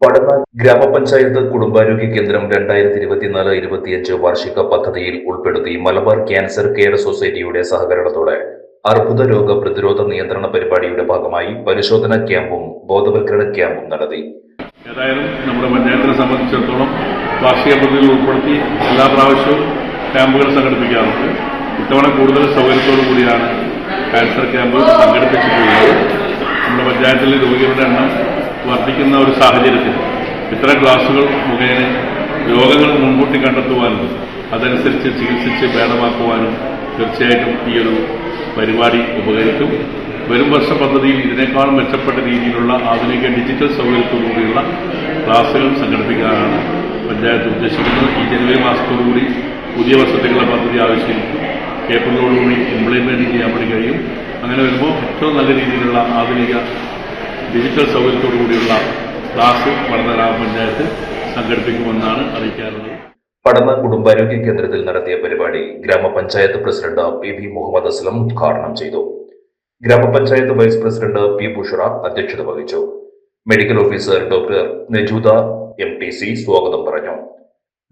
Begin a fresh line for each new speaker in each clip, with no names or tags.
പടന്ന ഗ്രാമപഞ്ചായത്ത് കുടുംബാരോഗ്യ കേന്ദ്രം 2024-25 വാർഷിക പദ്ധതിയിൽ ഉൾപ്പെടുത്തി മലബാർ ക്യാൻസർ കെയർ സൊസൈറ്റിയുടെ സഹകരണത്തോടെ അർബുദ രോഗ പ്രതിരോധ നിയന്ത്രണ പരിപാടിയുടെ ഭാഗമായി പരിശോധനാ ക്യാമ്പും ബോധവൽക്കരണ ക്യാമ്പും നടത്തി.
ഏതായാലും നമ്മുടെ പഞ്ചായത്തിനെ സംബന്ധിച്ചിടത്തോളം വാർഷിക പദ്ധതിയിൽ ഉൾപ്പെടുത്തി എല്ലാ പ്രാവശ്യവും ക്യാമ്പുകൾ സംഘടിപ്പിക്കാറുണ്ട്. ഇത്തവണ കൂടുതൽ സൗകര്യത്തോടു കൂടിയാണ് ക്യാൻസർ ക്യാമ്പ് സംഘടിപ്പിച്ചിട്ടുള്ളത്. നമ്മുടെ പഞ്ചായത്തിലെ രോഗികളുടെ എണ്ണം വർദ്ധിക്കുന്ന ഒരു സാഹചര്യത്തിൽ ഇത്തരം ക്ലാസുകൾ മുഖേന രോഗങ്ങൾ മുൻകൂട്ടി കണ്ടെത്തുവാനും അതനുസരിച്ച് ചികിത്സിച്ച് ഭേദമാക്കുവാനും തീർച്ചയായിട്ടും ഈ ഒരു പരിപാടി ഉപകരിക്കും. വരും വർഷ പദ്ധതിയിൽ ഇതിനേക്കാളും മെച്ചപ്പെട്ട രീതിയിലുള്ള ആധുനിക ഡിജിറ്റൽ സൗകര്യത്തോടുകൂടിയുള്ള ക്ലാസുകൾ സംഘടിപ്പിക്കാനാണ് പഞ്ചായത്ത് ഉദ്ദേശിക്കുന്നത്. ഈ ജനുവരി മാസത്തോടുകൂടി പുതിയ വർഷത്തേക്കുള്ള പദ്ധതി ആവശ്യമില്ല ഏപ്രിലോടുകൂടി ഇംപ്ലിമെന്റ് ചെയ്യാൻ വേണ്ടി കഴിയും. അങ്ങനെ വരുമ്പോൾ ഏറ്റവും നല്ല രീതിയിലുള്ള ആധുനിക ഡിജിറ്റൽ സൗകര്യത്തോടുകൂടിയുള്ള ക്ലാസ് പടന്ന ഗ്രാമപഞ്ചായത്ത് സംഘടിപ്പിക്കുമെന്നാണ് അറിയിക്കാറുള്ളത്.
പടന്ന കുടുംബാരോഗ്യ കേന്ദ്രത്തിൽ നടത്തിയ പരിപാടി ഗ്രാമപഞ്ചായത്ത് പ്രസിഡന്റ് PV മുഹമ്മദ് അസ്ലം ഉദ്ഘാടനം ചെയ്തു. ഗ്രാമപഞ്ചായത്ത് വൈസ് പ്രസിഡന്റ് P ബുഷറ അധ്യക്ഷത വഹിച്ചു. Medical officer doctor Najooda MTC സ്വാഗതം പറഞ്ഞു.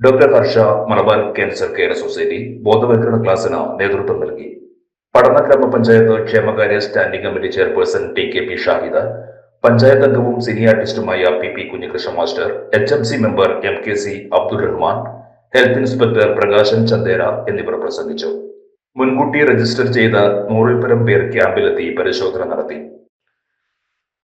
Doctor Harsha Malabar cancer care society ബോധവൽക്കരണ ക്ലാസിന് നേതൃത്വം നൽകി. പടന്ന ഗ്രാമപഞ്ചായത്ത് ക്ഷേമകാര്യ standing committee chairperson TKP Shahida, panchayat അംഗവും സിനി ആർട്ടിസ്റ്റുമായ PP Kunhikrishna master, HMC member MKC Abdul Rahman, health inspector Prakashan Chandera എന്നിവർ പ്രസംഗിച്ചു. മുൻകൂട്ടി രജിസ്റ്റർ ചെയ്ത 100-ൽ പരം പേർ ക്യാമ്പിലെത്തി പരിശോധന നടത്തി.